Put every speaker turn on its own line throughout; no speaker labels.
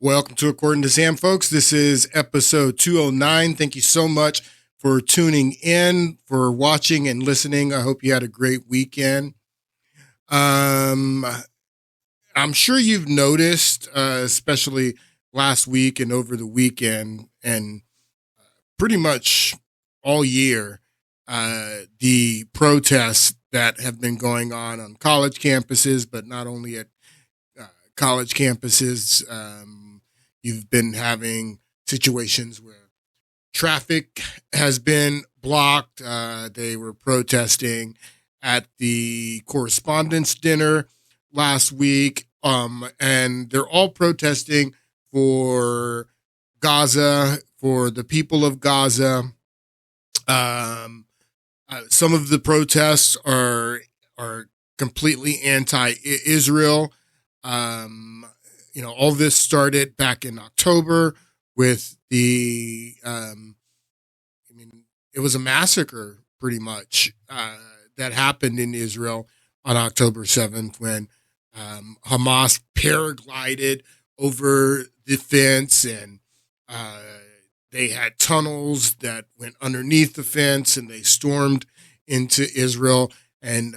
Welcome to According to Sam, folks. This is episode 209. Thank you so much for tuning in, for watching and listening. I hope you had a great weekend. I'm sure you've noticed, especially last week and over the weekend and pretty much all year, the protests that have been going on college campuses, but not only at college campuses. You've been having situations where traffic has been blocked. They were protesting at the correspondence dinner last week, and they're all protesting for Gaza, for the people of Gaza. Some of the protests are completely anti-Israel. All this started back in October with it was a massacre pretty much that happened in Israel on October 7th when Hamas paraglided over the fence and they had tunnels that went underneath the fence and they stormed into Israel and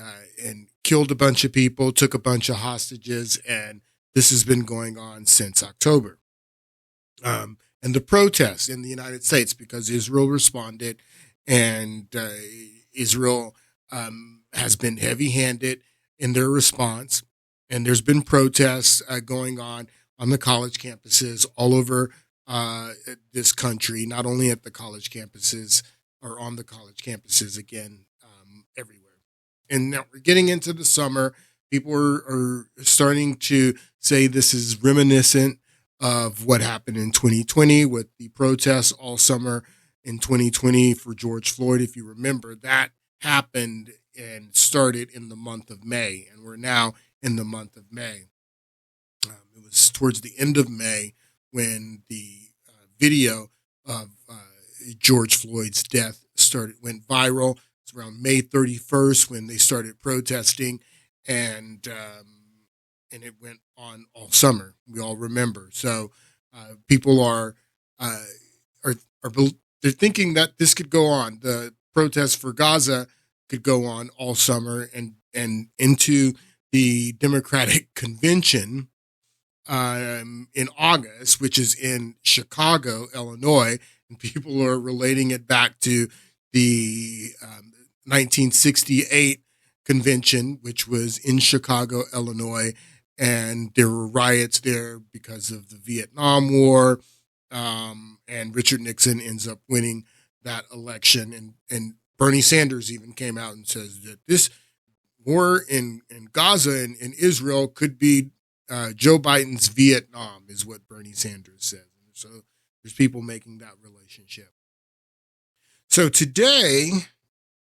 killed a bunch of people, took a bunch of hostages, and this has been going on since October. And the protests in the United States, because Israel responded and Israel has been heavy-handed in their response. And there's been protests going on the college campuses all over this country, not only at the college campuses or on the college campuses, again, everywhere. And now we're getting into the summer. People are starting to say this is reminiscent of what happened in 2020 with the protests all summer in 2020 for George Floyd. If you remember, that happened and started in the month of May, and we're now in the month of May. It was towards the end of May when the video of George Floyd's death went viral. It's around May 31st when they started protesting. And it went on all summer. We all remember. So people are they're thinking that this could go on. The protests for Gaza could go on all summer and into the Democratic Convention in August, which is in Chicago, Illinois. And people are relating it back to the 1968 convention, which was in Chicago, Illinois, and there were riots there because of the Vietnam War, and Richard Nixon ends up winning that election, and Bernie Sanders even came out and says that this war in Gaza and in Israel could be Joe Biden's Vietnam, is what Bernie Sanders said. So there's people making that relationship. So today,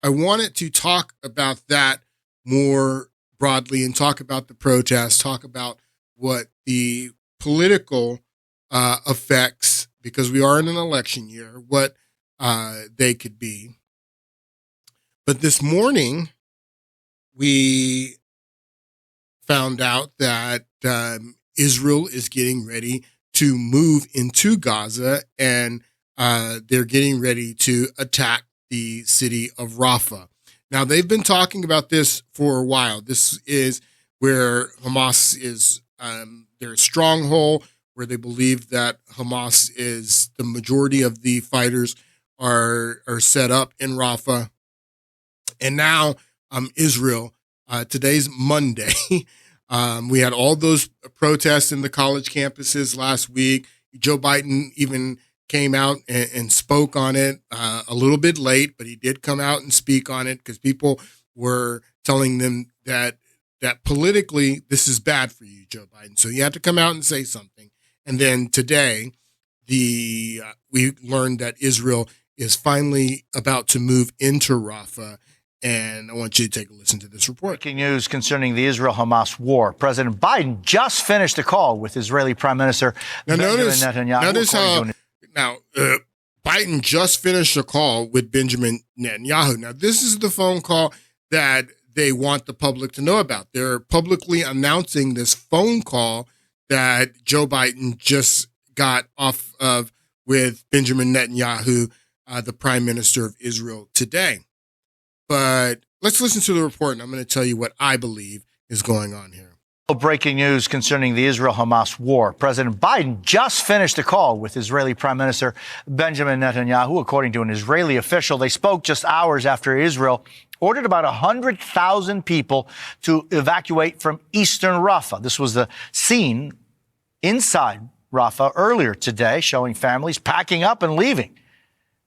I wanted to talk about that more broadly and talk about the protests, talk about what the political effects, because we are in an election year, what they could be. But this morning, we found out that Israel is getting ready to move into Gaza, and they're getting ready to attack the city of Rafah. Now, they've been talking about this for a while. This is where Hamas is, their stronghold, where they believe that Hamas is the majority of the fighters are set up in Rafah. And now Israel, today's Monday. We had all those protests in the college campuses last week. Joe Biden even came out and spoke on it a little bit late, but he did come out and speak on it because people were telling them that politically this is bad for you, Joe Biden. So you had to come out and say something. And then today, we learned that Israel is finally about to move into Rafah. And I want you to take a listen to this report.
Breaking news concerning the Israel-Hamas war. President Biden just finished a call with Israeli Prime Minister Benjamin Netanyahu.
Notice how Biden just finished a call with Benjamin Netanyahu. Now, this is the phone call that they want the public to know about. They're publicly announcing this phone call that Joe Biden just got off of with Benjamin Netanyahu, the prime minister of Israel today. But let's listen to the report, and I'm going to tell you what I believe is going on here.
Breaking news concerning the Israel-Hamas war. President Biden just finished a call with Israeli Prime Minister Benjamin Netanyahu. According to an Israeli official, they spoke just hours after Israel ordered about 100,000 people to evacuate from eastern Rafah. This was the scene inside Rafah earlier today, showing families packing up and leaving.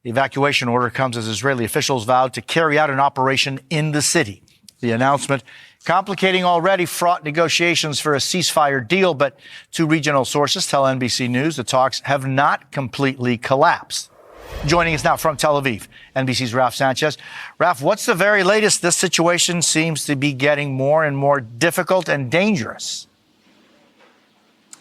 The evacuation order comes as Israeli officials vowed to carry out an operation in the city. The announcement complicating already fraught negotiations for a ceasefire deal, but two regional sources tell NBC News the talks have not completely collapsed. Joining us now from Tel Aviv, NBC's Ralph Sanchez. Ralph, what's the very latest? This situation seems to be getting more and more difficult and dangerous.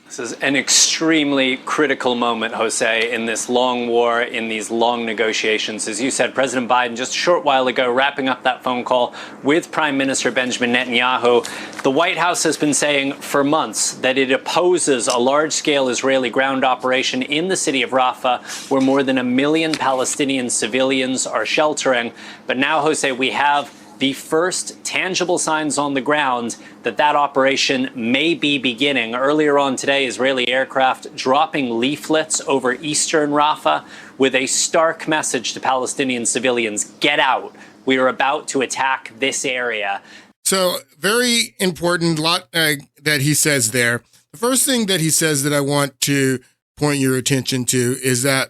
This is an extremely critical moment, Jose, in this long war, in these long negotiations. As you said, President Biden just a short while ago wrapping up that phone call with Prime Minister Benjamin Netanyahu. The White House has been saying for months that it opposes a large-scale Israeli ground operation in the city of Rafah, where more than 1 million Palestinian civilians are sheltering. But now, Jose, we have the first tangible signs on the ground that that operation may be beginning. Earlier on today, Israeli aircraft dropping leaflets over eastern Rafah with a stark message to Palestinian civilians: get out. We are about to attack this area.
So very important lot that he says there. The first thing that he says that I want to point your attention to is that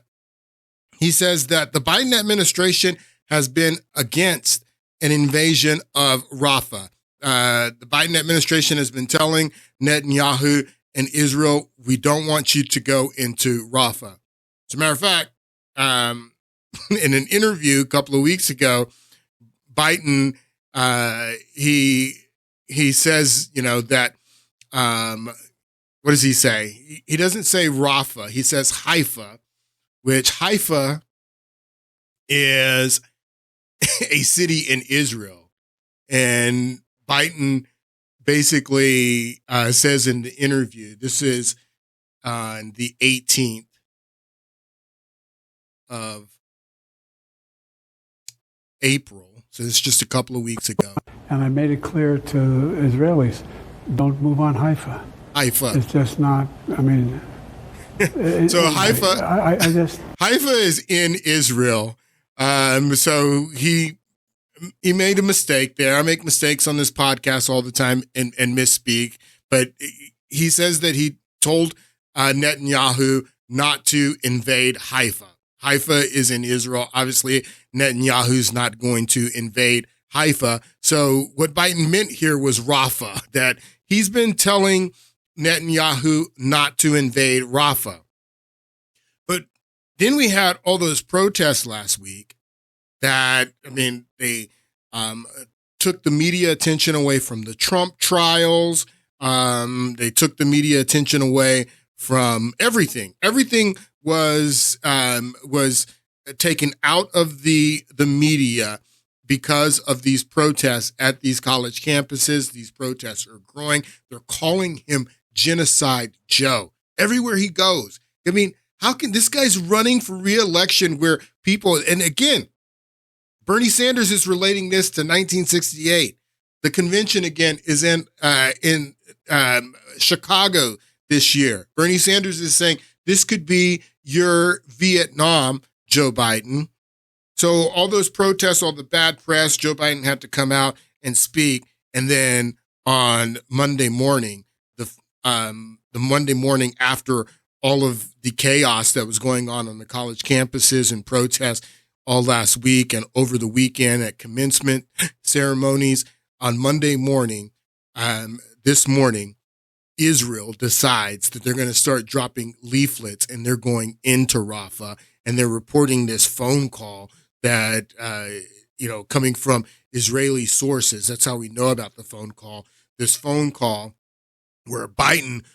he says that the Biden administration has been against an invasion of Rafah. The Biden administration has been telling Netanyahu and Israel, we don't want you to go into Rafah. As a matter of fact, in an interview a couple of weeks ago, Biden, he says, that, what does he say? He doesn't say Rafah. He says Haifa, which Haifa is a city in Israel. And Biden basically says in the interview, this is on the 18th of April. So it's just a couple of weeks ago.
And I made it clear to Israelis, don't move on Haifa.
Haifa.
It's just not,
so Haifa, Haifa is in Israel. So he made a mistake there. I make mistakes on this podcast all the time and misspeak, but he says that he told Netanyahu not to invade Haifa. Haifa is in Israel. Obviously, Netanyahu's not going to invade Haifa. So what Biden meant here was Rafah, that he's been telling Netanyahu not to invade Rafah. But then we had all those protests last week that, they took the media attention away from the Trump trials. They took the media attention away from everything. Everything was taken out of the media because of these protests at these college campuses. These protests are growing. They're calling him Genocide Joe everywhere he goes. How can this guy's running for re-election where people, and again, Bernie Sanders is relating this to 1968. The convention again is in Chicago this year. Bernie Sanders is saying this could be your Vietnam, Joe Biden. So all those protests, all the bad press, Joe Biden had to come out and speak. And then on Monday morning, the Monday morning after all of the chaos that was going on the college campuses and protests all last week and over the weekend at commencement ceremonies, on Monday morning, this morning, Israel decides that they're going to start dropping leaflets and they're going into Rafah, and they're reporting this phone call that, coming from Israeli sources. That's how we know about the phone call. This phone call where Biden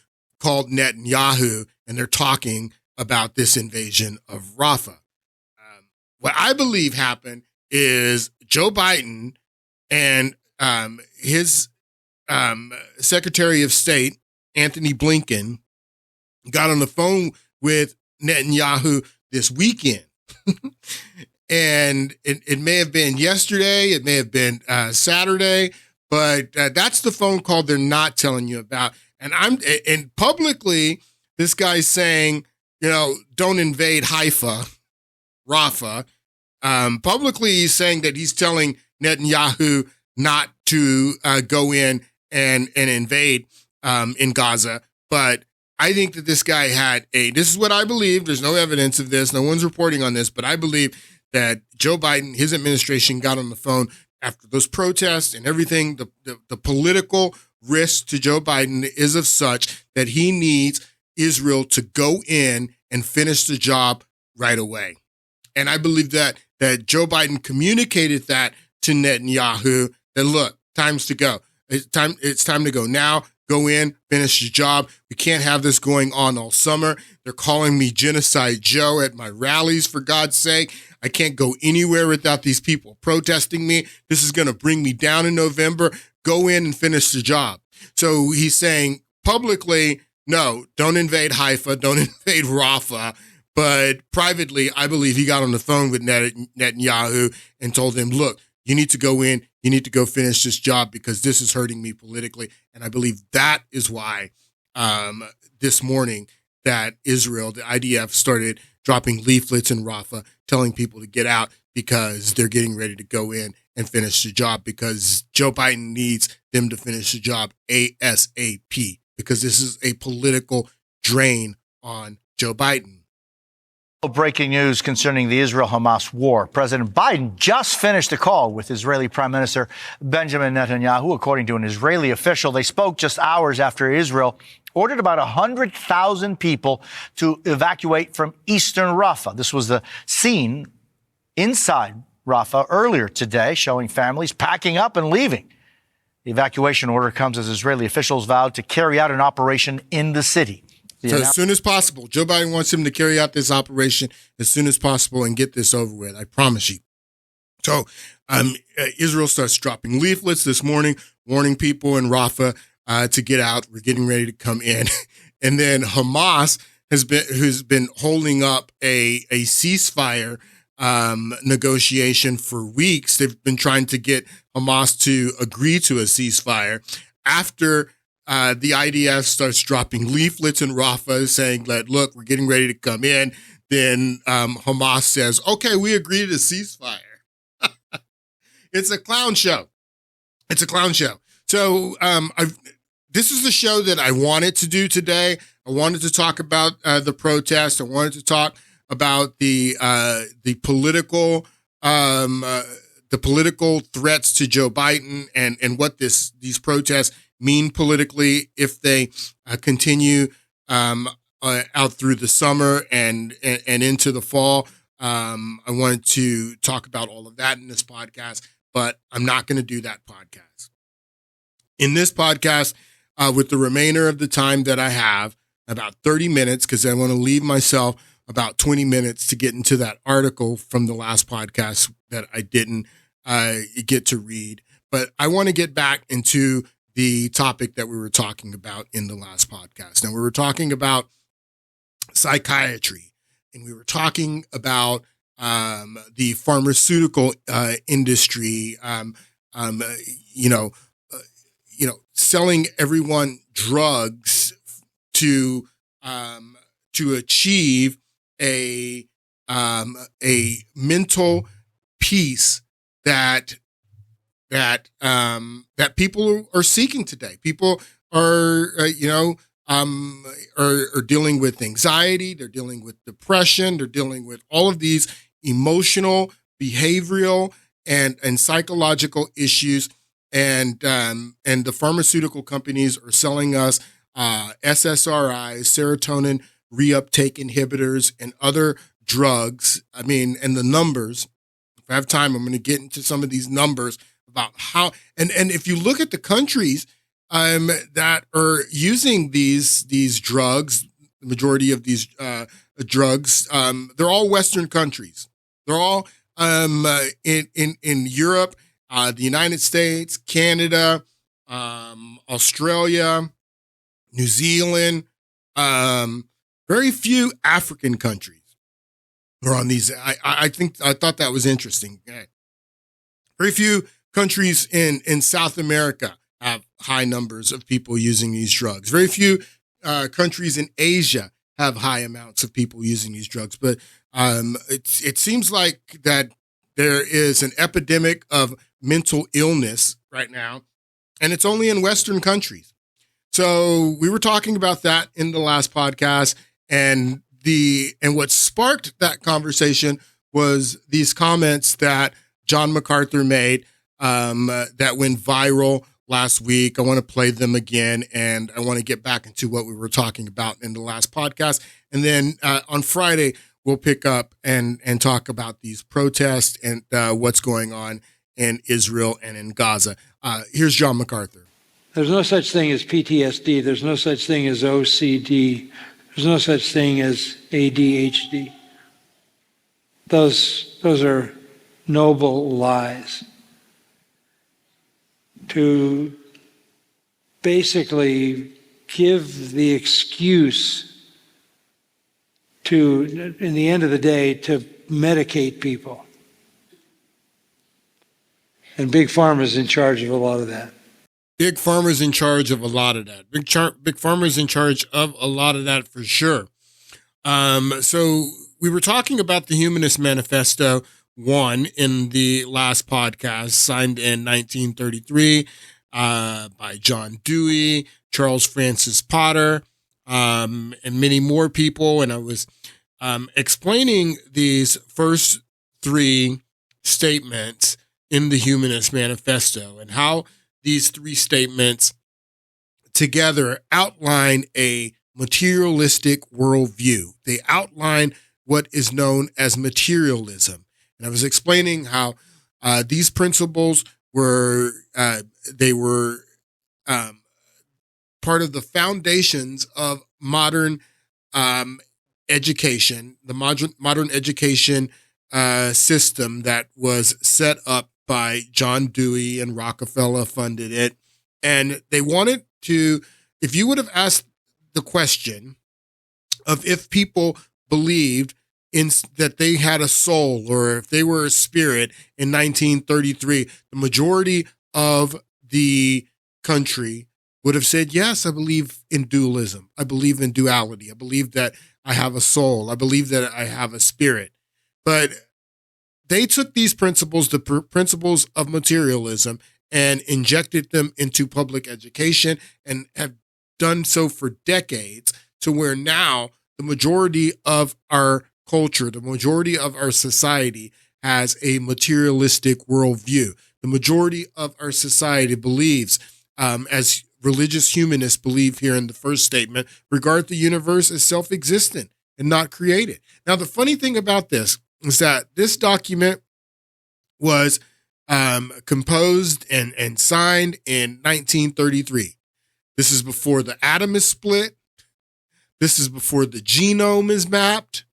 called Netanyahu and they're talking about this invasion of Rafah. What I believe happened is Joe Biden and his Secretary of State, Anthony Blinken, got on the phone with Netanyahu this weekend. And it may have been yesterday, it may have been Saturday, but that's the phone call they're not telling you about. And publicly, this guy's saying, don't invade Haifa, Rafah. Publicly, he's saying that he's telling Netanyahu not to go in and invade in Gaza. But I think that this guy this is what I believe. There's no evidence of this. No one's reporting on this, but I believe that Joe Biden, his administration, got on the phone after those protests and everything. The political risk to Joe Biden is of such that he needs Israel to go in and finish the job right away. And I believe that Joe Biden communicated that to Netanyahu, that look, time's to go. It's time to go now. Go in, finish the job. We can't have this going on all summer. They're calling me Genocide Joe at my rallies, for God's sake. I can't go anywhere without these people protesting me. This is going to bring me down in November. Go in and finish the job. So he's saying publicly, no, don't invade Haifa, don't invade Rafah. But privately, I believe he got on the phone with Netanyahu and told him, look, you need to go in, you need to go finish this job because this is hurting me politically. And I believe that is why this morning that Israel, the IDF, started dropping leaflets in Rafah, telling people to get out because they're getting ready to go in and finish the job, because Joe Biden needs them to finish the job ASAP, because this is a political drain on Joe Biden.
Breaking news concerning the Israel-Hamas war. President Biden just finished a call with Israeli Prime Minister Benjamin Netanyahu. According to an Israeli official, they spoke just hours after Israel ordered about 100,000 people to evacuate from eastern Rafah. This was the scene inside Rafah earlier today, showing families packing up and leaving. The evacuation order comes as Israeli officials vowed to carry out an operation in the city.
So as soon as possible, Joe Biden wants him to carry out this operation as soon as possible and get this over with. I promise you. So Israel starts dropping leaflets this morning, warning people in Rafah to get out. We're getting ready to come in. And then Hamas who's been holding up a ceasefire negotiation for weeks. They've been trying to get Hamas to agree to a ceasefire. After the IDF starts dropping leaflets in Rafah saying that, look, we're getting ready to come in. Then Hamas says, okay, we agree to ceasefire. It's a clown show. It's a clown show. So this is the show that I wanted to do today. I wanted to talk about the protest. I wanted to talk about the political threats to Joe Biden and what these protests mean politically if they continue out through the summer and into the fall. I wanted to talk about all of that in this podcast, but I'm not going to do that podcast. In this podcast, with the remainder of the time that I have, about 30 minutes, because I want to leave myself about 20 minutes to get into that article from the last podcast that I didn't get to read. But I want to get back into the topic that we were talking about in the last podcast. Now, we were talking about psychiatry, and we were talking about the pharmaceutical industry, selling everyone drugs to achieve a mental peace that people are seeking today. People are dealing with anxiety. They're dealing with depression. They're dealing with all of these emotional, behavioral, and psychological issues. And the pharmaceutical companies are selling us SSRIs, serotonin reuptake inhibitors, and other drugs. I mean, and the numbers. If I have time, I'm going to get into some of these numbers about how. And if you look at the countries that are using these drugs, the majority of these drugs, they're all Western countries. They're all in Europe, the United States, Canada, Australia, New Zealand, Very few African countries are on these. I thought that was interesting. Very few countries in South America have high numbers of people using these drugs. Very few countries in Asia have high amounts of people using these drugs. But it seems like that there is an epidemic of mental illness right now, and it's only in Western countries. So we were talking about that in the last podcast, and what sparked that conversation was these comments that John MacArthur made that went viral last week. I want to play them again, and I want to get back into what we were talking about in the last podcast. And then on Friday, we'll pick up and talk about these protests and what's going on in Israel and in Gaza. Here's John MacArthur.
There's no such thing as PTSD. There's no such thing as OCD. There's no such thing as ADHD. Those are noble lies. To basically give the excuse to, in the end of the day, to medicate people. And Big Pharma's in charge of a lot of that.
Big Pharma's in charge of a lot of that. Big Pharma's in charge of a lot of that for sure. So we were talking about the Humanist Manifesto 1 in the last podcast, signed in 1933 by John Dewey, Charles Francis Potter, and many more people. And I was explaining these first three statements in the Humanist Manifesto and how these three statements together outline a materialistic worldview. They outline what is known as materialism. And I was explaining how these principles were part of the foundations of modern education, the modern education system that was set up by John Dewey, and Rockefeller funded it. And they wanted to, if you would have asked the question of if people believed in that they had a soul or if they were a spirit in 1933, the majority of the country would have said, yes, I believe in dualism. I believe in duality. I believe that I have a soul. I believe that I have a spirit. But they took these principles, the principles of materialism, and injected them into public education and have done so for decades, to where now the majority of our culture, the majority of our society has a materialistic worldview. The majority of our society believes, as religious humanists believe here in the first statement, regard the universe as self-existent and not created. Now, the funny thing about this is that this document was composed and signed in 1933. This is before the atom is split. This is before the genome is mapped.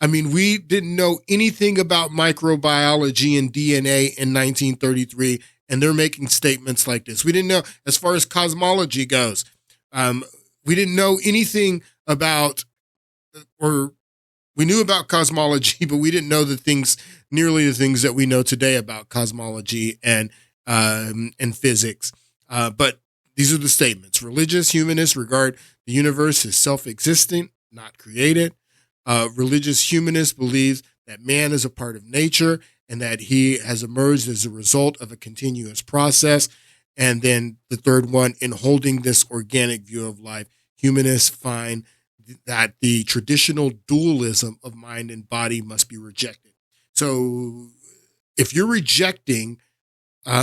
I mean, we didn't know anything about microbiology and DNA in 1933, and they're making statements like this. We didn't know, as far as cosmology goes, we didn't know anything about, or we knew about cosmology, but we didn't know nearly the things that we know today about cosmology and physics. But these are the statements. Religious humanists regard the universe as self-existent, not created. Religious humanists believe that man is a part of nature and that he has emerged as a result of a continuous process. And then the third one, in holding this organic view of life, humanists find that the traditional dualism of mind and body must be rejected. So if you're rejecting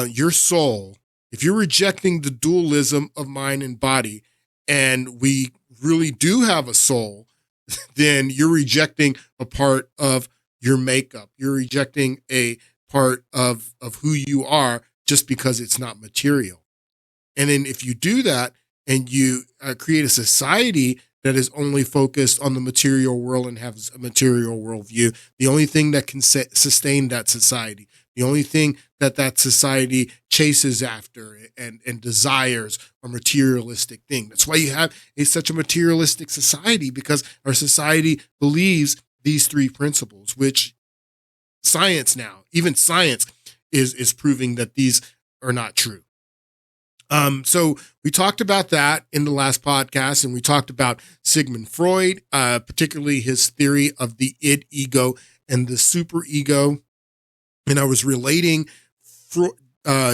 your soul, if you're rejecting the dualism of mind and body, and we really do have a soul, then you're rejecting a part of your makeup. You're rejecting a part of who you are just because it's not material. And then if you do that and you create a society that is only focused on the material world and has a material worldview, the only thing that can sustain that society, The only thing that society chases after and desires are materialistic things. That's why you have such a materialistic society, because our society believes these three principles, which science now, even science is proving that these are not true. So we talked about that in the last podcast, and we talked about Sigmund Freud, particularly his theory of the id, ego, and the superego. And I was relating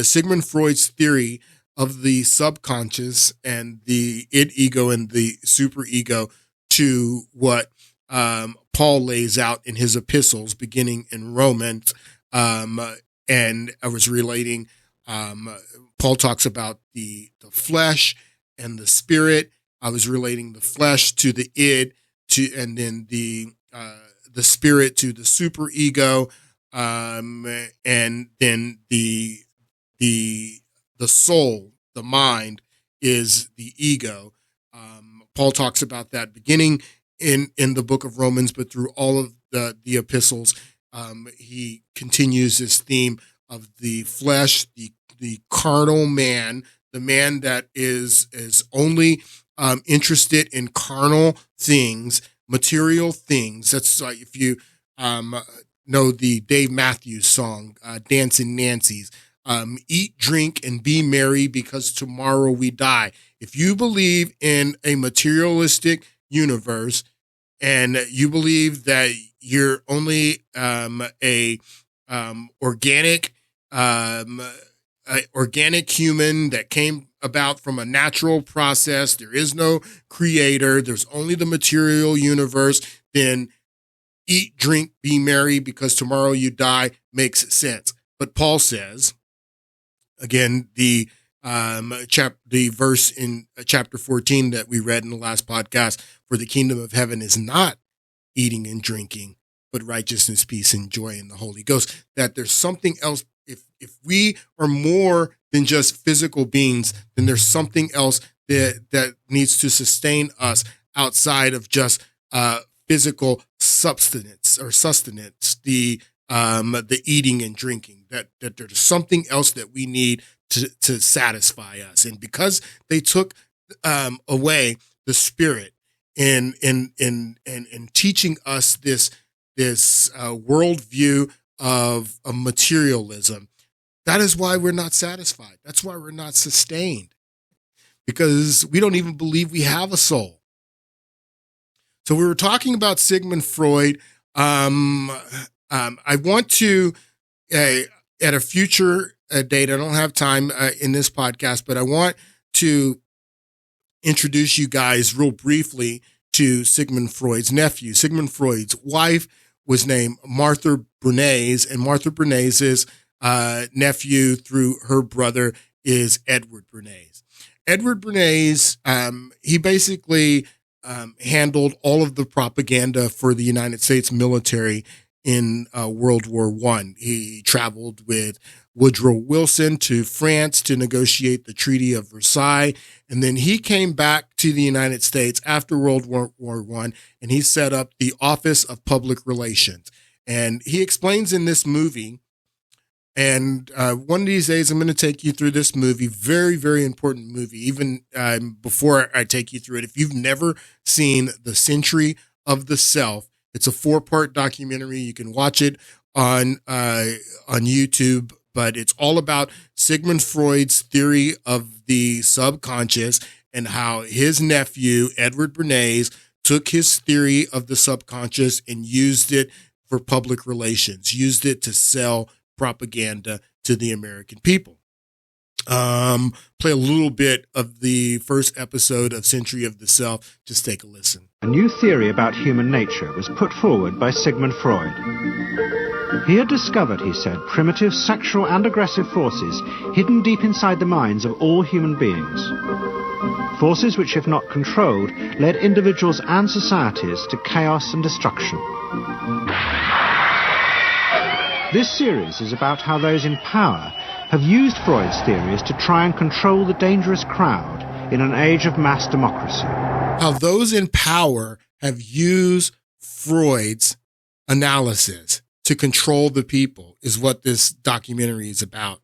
Sigmund Freud's theory of the subconscious and the id, ego, and the superego to what Paul lays out in his epistles, beginning in Romans. And I was relating, Paul talks about the flesh and the spirit. I was relating the flesh to the id, and then the spirit to the superego. And then the soul, the mind, is the ego. Paul talks about that beginning in the book of Romans, but through all of the epistles, he continues this theme of the flesh, the carnal man, the man that is only interested in carnal things, material things. That's like, if you know the Dave Matthews song, Dancing Nancy's, eat, drink, and be merry because tomorrow we die. If you believe in a materialistic universe and you believe that you're only organic human that came about from a natural process, there is no creator, there's only the material universe, then eat, drink, be merry because tomorrow you die makes sense. But Paul says, again, the verse in chapter 14 that we read in the last podcast, for the kingdom of heaven is not eating and drinking, but righteousness, peace, and joy in the Holy Ghost. That there's something else. If we are more than just physical beings, then there's something else that needs to sustain us outside of just physical sustenance, the eating and drinking. That there's something else that we need to satisfy us. And because they took away the spirit in teaching us this worldview of materialism, that is why we're not satisfied. That's why we're not sustained, because we don't even believe we have a soul. So we were talking about Sigmund Freud. I want to, at a future date, I don't have time in this podcast, but I want to introduce you guys real briefly to Sigmund Freud's nephew. Sigmund Freud's wife was named Martha Bernays, and Martha Bernays' nephew through her brother is Edward Bernays. Edward Bernays, he basically handled all of the propaganda for the United States military in World War I. He traveled with Woodrow Wilson to France to negotiate the Treaty of Versailles. And then he came back to the United States after World War I, and he set up the Office of Public Relations. And he explains in this movie, and one of these days I'm going to take you through this movie, very, very important movie. Even before I take you through it, if you've never seen The Century of the Self, it's a 4-part documentary. You can watch it on YouTube, but it's all about Sigmund Freud's theory of the subconscious and how his nephew, Edward Bernays, took his theory of the subconscious and used it for public relations, used it to sell propaganda to the American people. Play a little bit of the first episode of Century of the Self. Just take a listen.
A new theory about human nature was put forward by Sigmund Freud. He had discovered, he said, primitive sexual and aggressive forces hidden deep inside the minds of all human beings. Forces which, if not controlled, led individuals and societies to chaos and destruction. This series is about how those in power have used Freud's theories to try and control the dangerous crowd in an age of mass democracy.
How those in power have used Freud's analysis to control the people is what this documentary is about.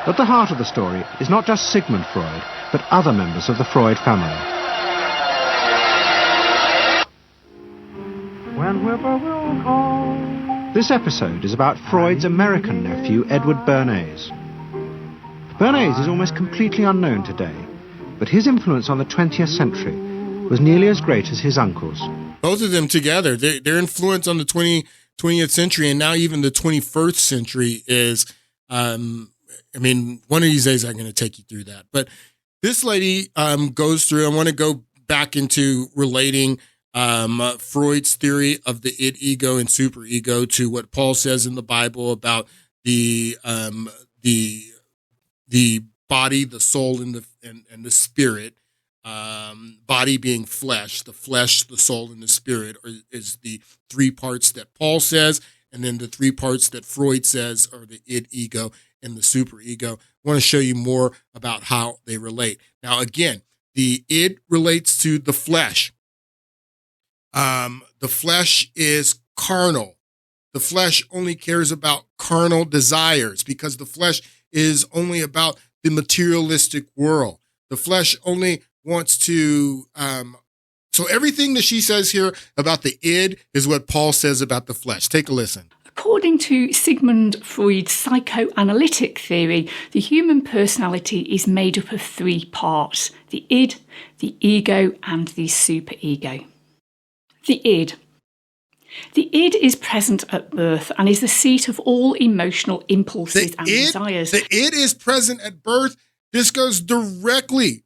At the heart of the story is not just Sigmund Freud, but other members of the Freud family. When whippoorwill calls. This episode is about Freud's American nephew, Edward Bernays. Bernays is almost completely unknown today, but his influence on the 20th century was nearly as great as his uncle's.
Both of them together, their influence on the 20th century and now even the 21st century is, one of these days I'm going to take you through that. But this lady goes through, I want to go back into relating Freud's theory of the id, ego, and superego to what Paul says in the Bible about the body, the soul, and the spirit. Body being flesh, the soul, and the spirit is the three parts that Paul says, and then the three parts that Freud says are the id, ego, and the superego. I want to show you more about how they relate. Now, again, the id relates to the flesh. The flesh is carnal. The flesh only cares about carnal desires because the flesh is only about the materialistic world. The flesh only wants to, so everything that she says here about the id is what Paul says about the flesh. Take a listen.
According to Sigmund Freud's psychoanalytic theory, the human personality is made up of three parts: the id, the ego, and the superego. The id. The id is present at birth and is the seat of all emotional impulses and desires.
The id is present at birth. This goes directly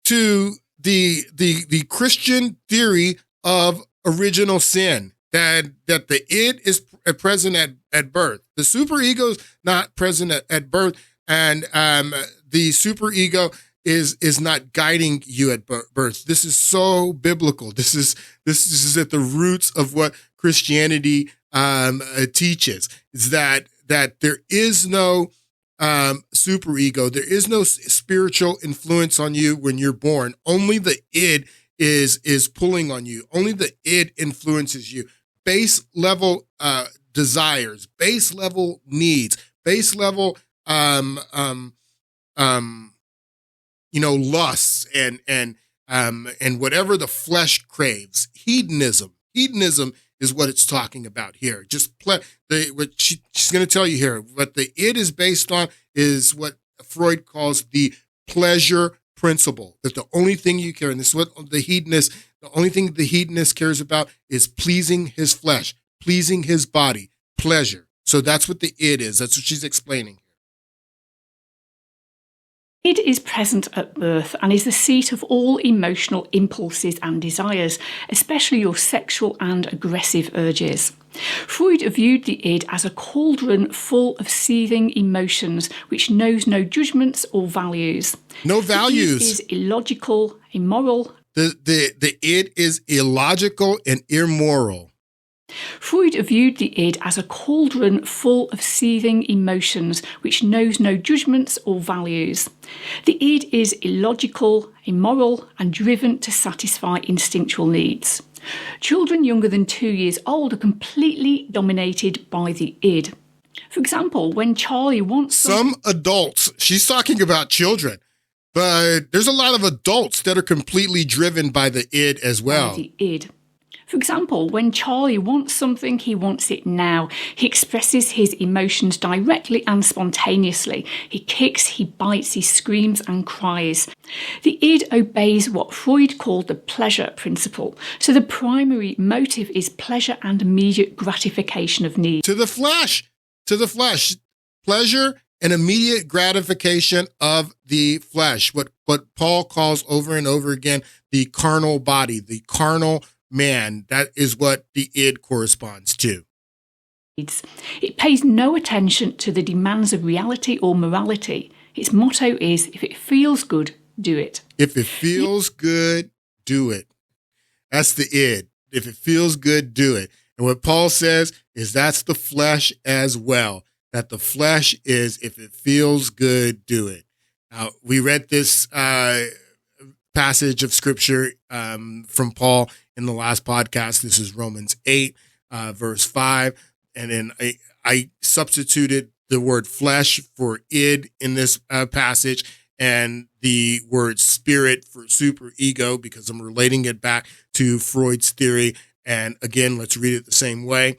to the Christian theory of original sin, that the id is present at birth. The superego is not present at birth, and the superego is not guiding you at birth. This is so biblical. This is at the roots of what Christianity teaches. Is that there is no superego. There is no spiritual influence on you when you're born. Only the id is pulling on you. Only the id influences you. Base level desires, base level needs, base level lusts and whatever the flesh craves. Hedonism is what it's talking about here. Just what she's going to tell you here. What the id is based on is what Freud calls the pleasure principle. That the only thing you care, and this is what the only thing the hedonist cares about is pleasing his flesh, pleasing his body, pleasure. So that's what the id is. That's what she's explaining.
Id is present at birth and is the seat of all emotional impulses and desires, especially your sexual and aggressive urges. Freud viewed the id as a cauldron full of seething emotions which knows no judgments or values.
No values.
The id is illogical, immoral.
The id is illogical and immoral.
Freud viewed the id as a cauldron full of seething emotions which knows no judgments or values. The id is illogical, immoral, and driven to satisfy instinctual needs. Children younger than 2 years old are completely dominated by the id. For example, when Charlie wants
some adults, she's talking about children, but there's a lot of adults that are completely driven by the id as well.
By the id. For example, when Charlie wants something, he wants it now. He expresses his emotions directly and spontaneously. He kicks, he bites, he screams and cries. The id obeys what Freud called the pleasure principle. So the primary motive is pleasure and immediate gratification of needs.
To the flesh. Pleasure and immediate gratification of the flesh. What Paul calls over and over again, the carnal body, the carnal man. That is what the id corresponds to.
It pays no attention to the demands of reality or morality. Its motto is, if it feels good, do it.
If it feels good, do it. That's the id. If it feels good, do it. And what Paul says is that's the flesh as well. That the flesh is, if it feels good, do it. Now, we read this passage of scripture from Paul in the last podcast. This is Romans 8, verse 5. And then I substituted the word flesh for id in this passage, and the word spirit for superego, because I'm relating it back to Freud's theory. And again, let's read it the same way.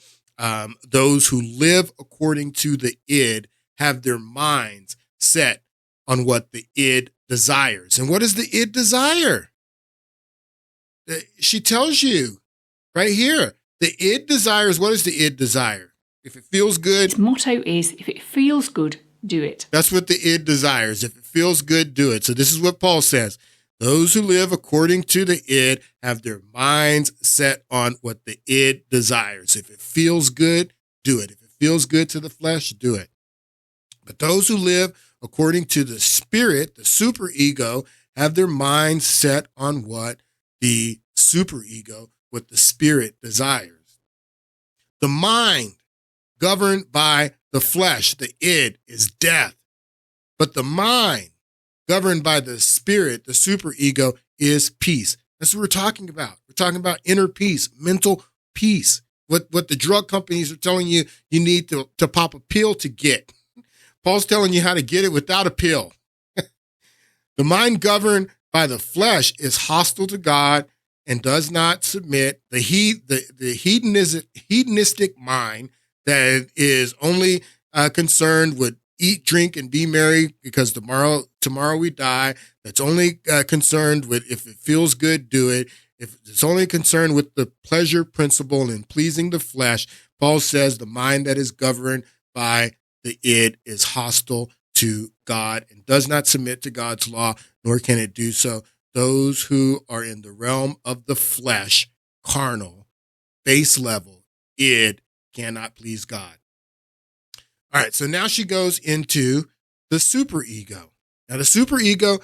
Those who live according to the id have their minds set on what the id desires. And what does the id desire? She tells you right here. The id desires, what does the id desire? If it feels good.
Its motto is, if it feels good, do it.
That's what the id desires. If it feels good, do it. So this is what Paul says. Those who live according to the id have their minds set on what the id desires. If it feels good, do it. If it feels good to the flesh, do it. But those who live according to the spirit, the superego, have their minds set on what the superego, what the spirit desires. The mind governed by the flesh, the id, is death. But the mind governed by the spirit, the superego, is peace. That's what we're talking about. We're talking about inner peace, mental peace. What the drug companies are telling you need to pop a pill to get. Paul's telling you how to get it without a pill. The mind governed by the flesh is hostile to God and does not submit. The hedonistic mind that is only concerned with eat, drink, and be merry because tomorrow we die. That's only concerned with if it feels good, do it. If it's only concerned with the pleasure principle and pleasing the flesh, Paul says the mind that is governed by the id is hostile to God and does not submit to God's law, nor can it do so. Those who are in the realm of the flesh, carnal, base level, id, cannot please God. All right, so now she goes into the superego. Now, the superego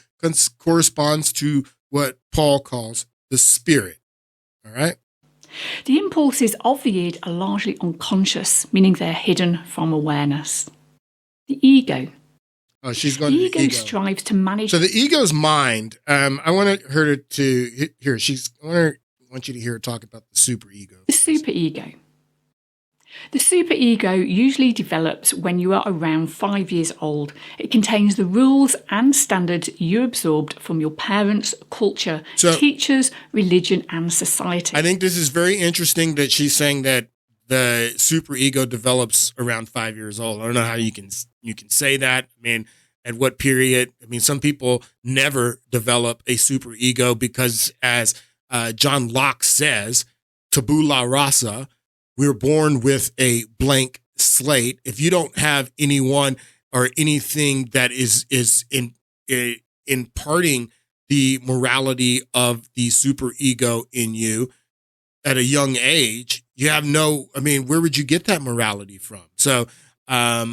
corresponds to what Paul calls the spirit. All right?
The impulses of the id are largely unconscious, meaning they're hidden from awareness. The ego.
Oh, she's going
the
to
ego.
The ego
strives to manage.
So the ego's mind. I want her to hear. I want you to hear her talk about the superego.
The superego. The superego usually develops when you are around 5 years old. It contains the rules and standards you absorbed from your parents, culture, teachers, religion, and society.
I think this is very interesting that she's saying that the superego develops around 5 years old. I don't know how you can say that. I mean, at what period? I mean, some people never develop a superego because, as John Locke says, tabula rasa, we're born with a blank slate. If you don't have anyone or anything that is imparting the morality of the superego in you at a young age, you have where would you get that morality from? So I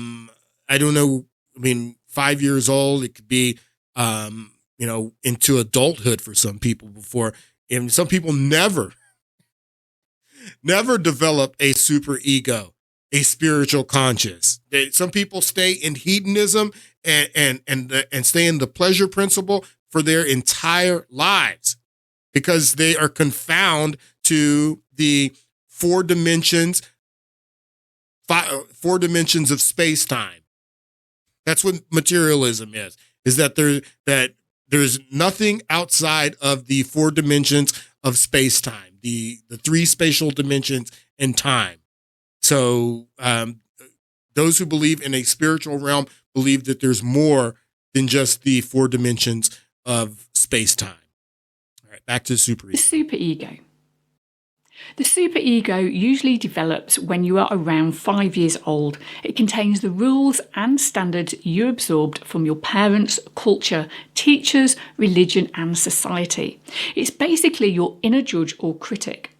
don't know. I mean, 5 years old, it could be, into adulthood for some people before. And some people never develop a superego, a spiritual conscious. Some people stay in hedonism and stay in the pleasure principle for their entire lives because they are confounded to the four dimensions of space-time. That's what materialism is that there's nothing outside of the four dimensions of space-time, the three spatial dimensions and time. So those who believe in a spiritual realm believe that there's more than just the four dimensions of space-time. All right, back to the superego.
The superego. The superego usually develops when you are around 5 years old. It contains the rules and standards you absorbed from your parents, culture, teachers, religion, and society. It's basically your inner judge or critic.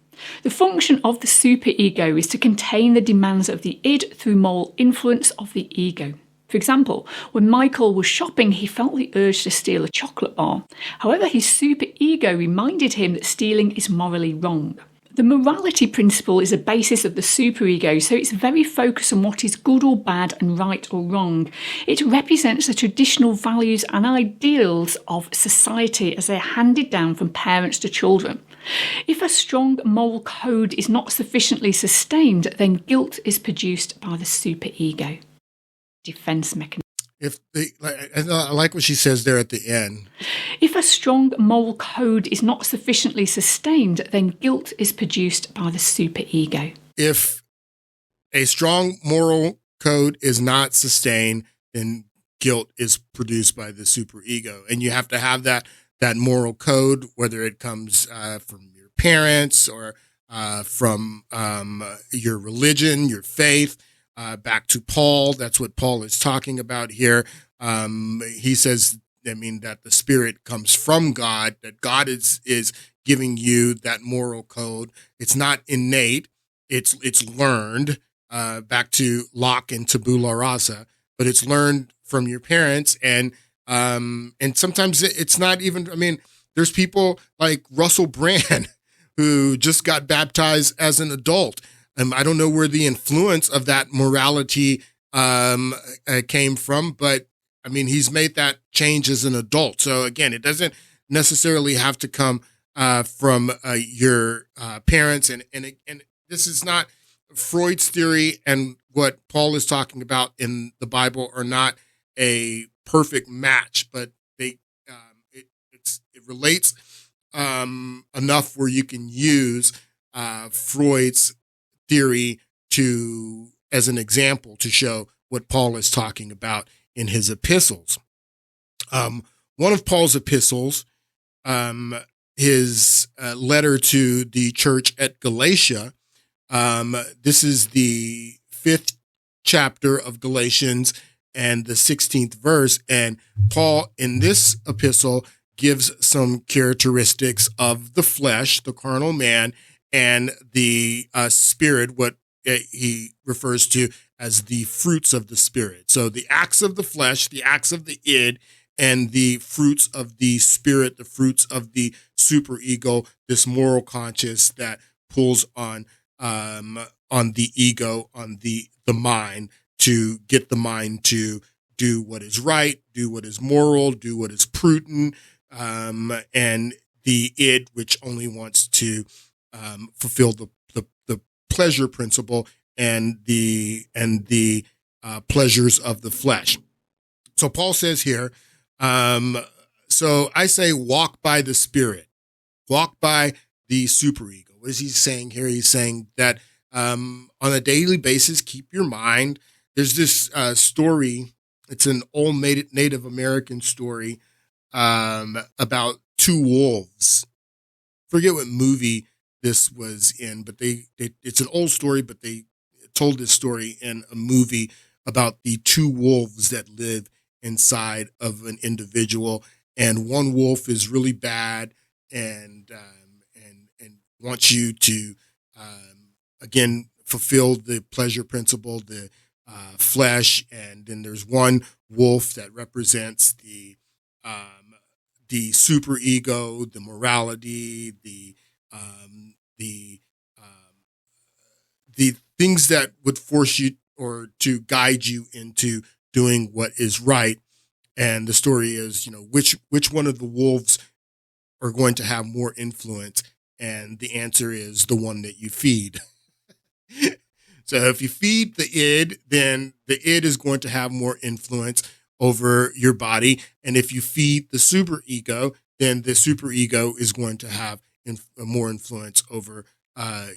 The function of the superego is to contain the demands of the id through moral influence of the ego. For example, when Michael was shopping, he felt the urge to steal a chocolate bar. However, his superego reminded him that stealing is morally wrong. The morality principle is a basis of the superego, so it's very focused on what is good or bad and right or wrong. It represents the traditional values and ideals of society as they're handed down from parents to children. If a strong moral code is not sufficiently sustained, then guilt is produced by the superego. Defense mechanism.
I like what she says there at the end.
If a strong moral code is not sufficiently sustained, then guilt is produced by the superego.
If a strong moral code is not sustained, then guilt is produced by the superego. And you have to have that moral code, whether it comes from your parents or from your religion, your faith. Back to Paul, that's what Paul is talking about here. He says, that the Spirit comes from God, that God is giving you that moral code. It's not innate, it's learned, back to Locke and tabula rasa, but it's learned from your parents. And sometimes it's not even, there's people like Russell Brand who just got baptized as an adult. I don't know where the influence of that morality came from, but he's made that change as an adult. So again, it doesn't necessarily have to come from your parents, and this is not Freud's theory, and what Paul is talking about in the Bible are not a perfect match, but it relates enough where you can use Freud's theory as an example to show what Paul is talking about in his epistles. One of Paul's epistles, his letter to the church at Galatia, this is the 5th chapter of Galatians and the 16th verse. And Paul in this epistle gives some characteristics of the flesh, the carnal man, and the spirit, what he refers to as the fruits of the spirit. So the acts of the flesh, the acts of the id, and the fruits of the spirit, the fruits of the superego, this moral conscience that pulls on the ego, on the mind, to get the mind to do what is right, do what is moral, do what is prudent, and the id, which only wants to fulfill the pleasure principle and the pleasures of the flesh. So Paul says here, so I say walk by the Spirit, walk by the superego. What is he saying here? He's saying that on a daily basis, keep your mind. There's this story. It's an old Native American story about two wolves. Forget what movie this was in, but it's an old story, but they told this story in a movie about the two wolves that live inside of an individual, and one wolf is really bad and wants you to again fulfill the pleasure principle, the flesh, and then there's one wolf that represents the superego, the morality, the things that would force you or to guide you into doing what is right. And the story is, which one of the wolves are going to have more influence? And the answer is the one that you feed. So if you feed the id, then the id is going to have more influence over your body. And if you feed the superego, then the superego is going to have more influence over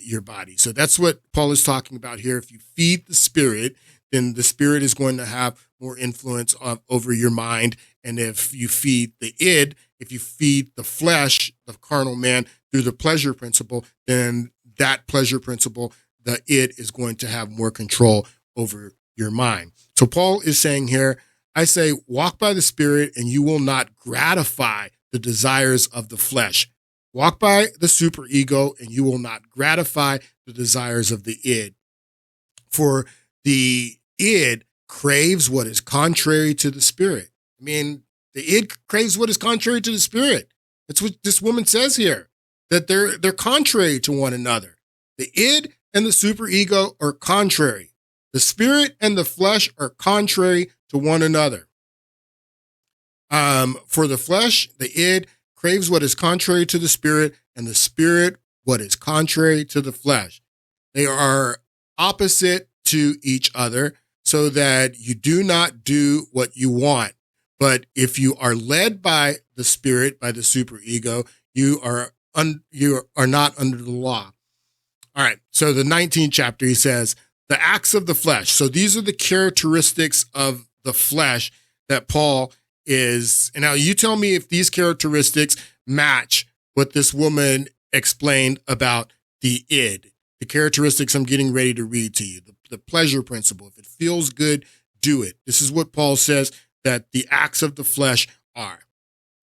your body. So that's what Paul is talking about here. If you feed the spirit, then the spirit is going to have more influence over your mind. And if you feed the id, if you feed the flesh, the carnal man, through the pleasure principle, then that pleasure principle, the id, is going to have more control over your mind. So Paul is saying here, I say, walk by the Spirit and you will not gratify the desires of the flesh. Walk by the superego and you will not gratify the desires of the id. For the id craves what is contrary to the Spirit. The id craves what is contrary to the Spirit. That's what this woman says here. that they're contrary to one another. The id and the superego are contrary. The spirit and the flesh are contrary to one another. For the flesh, the id craves what is contrary to the spirit, and the spirit what is contrary to the flesh. They are opposite to each other, so that you do not do what you want. But if you are led by the spirit, by the superego, you are not under the law. All right. So the 19th chapter, he says, the acts of the flesh. So these are the characteristics of the flesh that Paul is. And now you tell me if these characteristics match what this woman explained about the id, the characteristics I'm getting ready to read to you, the pleasure principle. If it feels good, do it. This is what Paul says that the acts of the flesh are: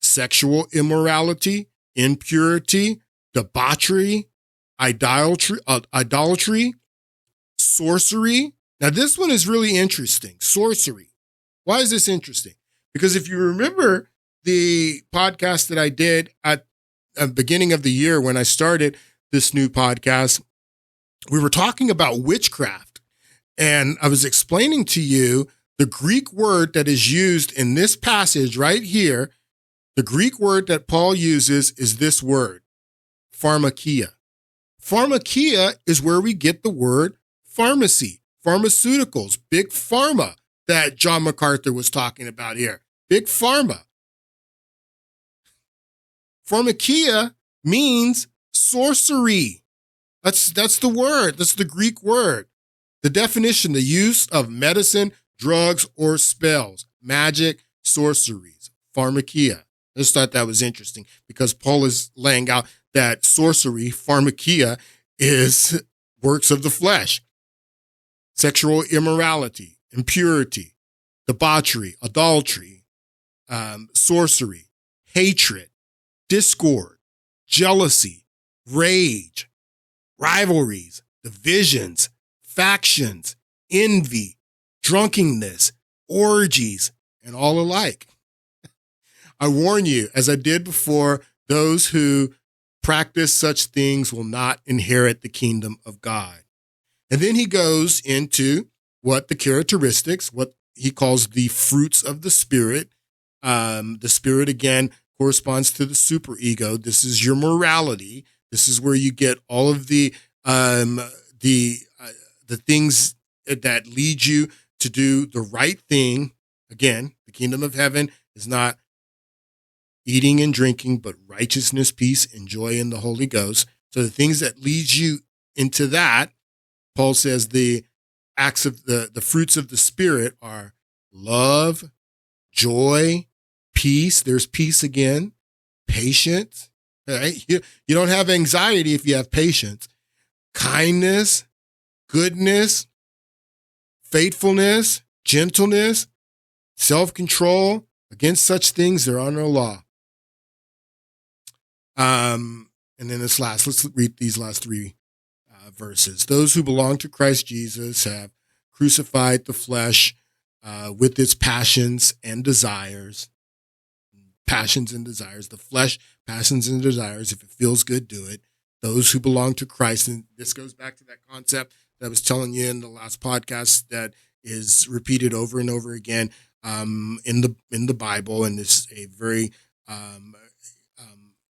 sexual immorality, impurity, debauchery, idolatry, sorcery. Now, this one is really interesting. Sorcery. Why is this interesting? Because if you remember the podcast that I did at the beginning of the year when I started this new podcast, we were talking about witchcraft. And I was explaining to you the Greek word that is used in this passage right here. The Greek word that Paul uses is this word, pharmakia. Pharmakia is where we get the word pharmacy, pharmaceuticals, big pharma that John MacArthur was talking about here. Big pharma. Pharmakia means sorcery. That's the word. That's the Greek word. The definition, the use of medicine, drugs, or spells, magic, sorceries, pharmakia. I just thought that was interesting because Paul is laying out that sorcery, pharmakia, is works of the flesh. Sexual immorality, impurity, debauchery, adultery, sorcery, hatred, discord, jealousy, rage, rivalries, divisions, factions, envy, drunkenness, orgies, and all alike. I warn you, as I did before, those who practice such things will not inherit the kingdom of God. And then he goes into what the characteristics, what he calls the fruits of the Spirit. The Spirit, again, corresponds to the superego. This is your morality. This is where you get all of the things that lead you to do the right thing. Again, the kingdom of heaven is not eating and drinking, but righteousness, peace, and joy in the Holy Ghost. So the things that lead you into that, Paul says the acts of the fruits of the Spirit are love, joy, peace. There's peace again, patience. Right? You don't have anxiety if you have patience. Kindness, goodness, faithfulness, gentleness, self-control. Against such things, there are no law. And then let's read these last three verses. Those who belong to Christ Jesus have crucified the flesh with its passions and desires. Passions and desires. The flesh, passions and desires. If it feels good, do it. Those who belong to Christ. And this goes back to that concept that I was telling you in the last podcast that is repeated over and over again in the Bible. And it's a very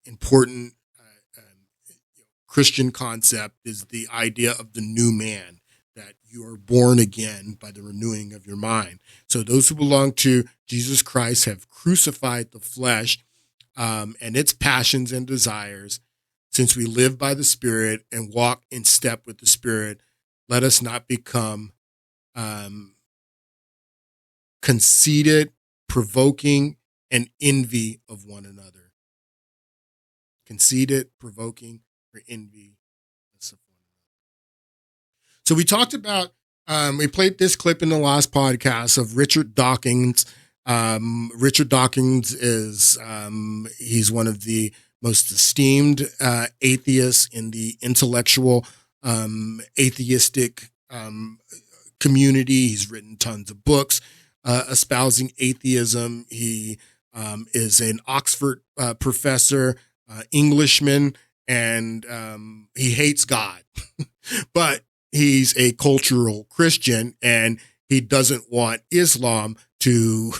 important Christian concept is the idea of the new man, that you are born again by the renewing of your mind. So those who belong to Jesus Christ have crucified the flesh and its passions and desires. Since we live by the Spirit and walk in step with the Spirit, let us not become conceited, provoking, and envy of one another. Conceited, provoking, or envy. So we talked about, we played this clip in the last podcast of Richard Dawkins. Richard Dawkins is, he's one of the most esteemed atheists in the intellectual atheistic community. He's written tons of books espousing atheism. He is an Oxford professor, Englishman, and he hates God, but he's a cultural Christian, and he doesn't want Islam to,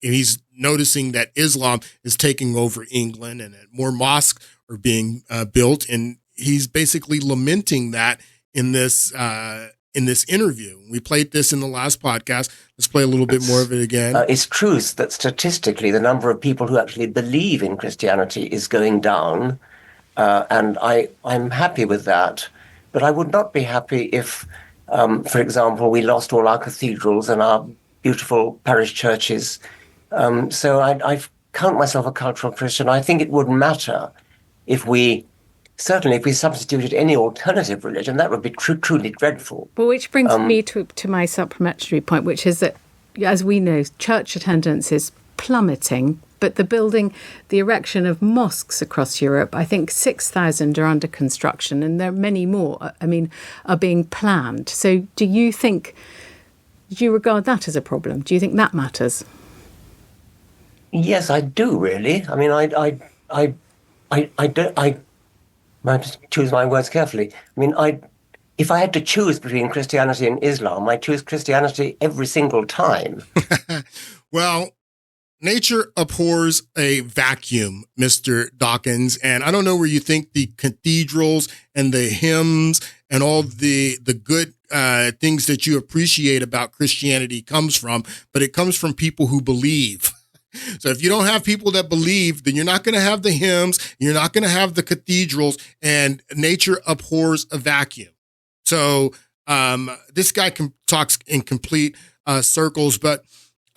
and he's noticing that Islam is taking over England and that more mosques are being built. And he's basically lamenting that in this interview. We played this in the last podcast. Let's play a little bit more of it again.
It's true that statistically the number of people who actually believe in Christianity is going down. And I'm happy with that. But I would not be happy if, for example, we lost all our cathedrals and our beautiful parish churches. So I count myself a cultural Christian. I think it wouldn't matter if we substituted any alternative religion. That would be truly dreadful.
Well, which brings me to my supplementary point, which is that, as we know, church attendance is plummeting. But the erection of mosques across Europe, I think 6,000 are under construction, and there are many more, are being planned. So do you regard that as a problem? Do you think that matters?
Yes, I do, really. I mean, I have to choose my words carefully. I mean, if I had to choose between Christianity and Islam, I choose Christianity every single time.
Well, nature abhors a vacuum, Mr. Dawkins. And I don't know where you think the cathedrals and the hymns and all the good things that you appreciate about Christianity comes from, but it comes from people who believe. So if you don't have people that believe, then you're not going to have the hymns, you're not going to have the cathedrals, and nature abhors a vacuum. So this guy talks in complete circles, but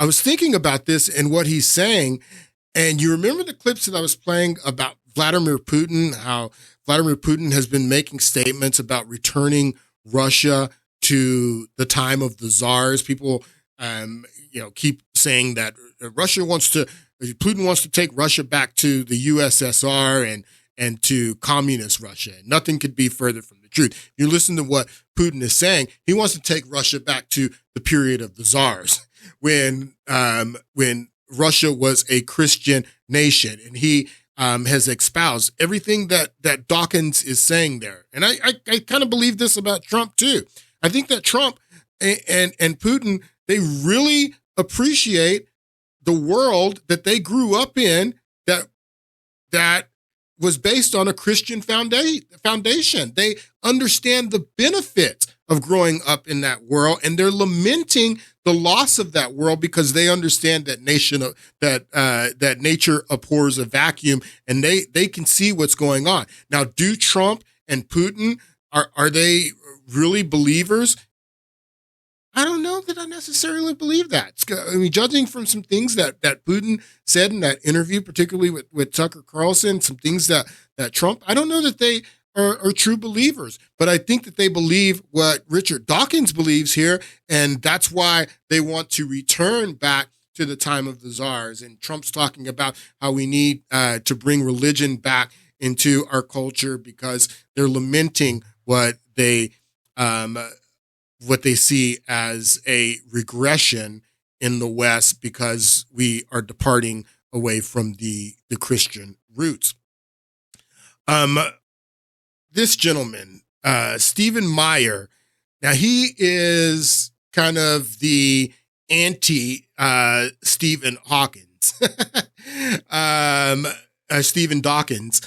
I was thinking about this and what he's saying, and you remember the clips that I was playing about Vladimir Putin, how Vladimir Putin has been making statements about returning Russia to the time of the czars. People, keep saying that Putin wants to take Russia back to the USSR and to communist Russia. Nothing could be further from the truth. If you listen to what Putin is saying, he wants to take Russia back to the period of the czars, when Russia was a Christian nation, and he has espoused everything that Dawkins is saying there. And I kind of believe this about Trump too. I think that Trump and Putin, they really appreciate the world that they grew up in that was based on a Christian foundation. They understand the benefits of growing up in that world, and they're lamenting the loss of that world because they understand that nature abhors a vacuum, and they can see what's going on. Now, do Trump and Putin, are they really believers? I don't know that I necessarily believe that. I mean, judging from some things that Putin said in that interview, particularly with Tucker Carlson, some things that Trump, I don't know that they are true believers, but I think that they believe what Richard Dawkins believes here, and that's why they want to return back to the time of the czars. And Trump's talking about how we need to bring religion back into our culture because they're lamenting what they see as a regression in the West because we are departing away from the Christian roots. This gentleman, Stephen Meyer, now he is kind of the anti Stephen Hawkins, Stephen Dawkins.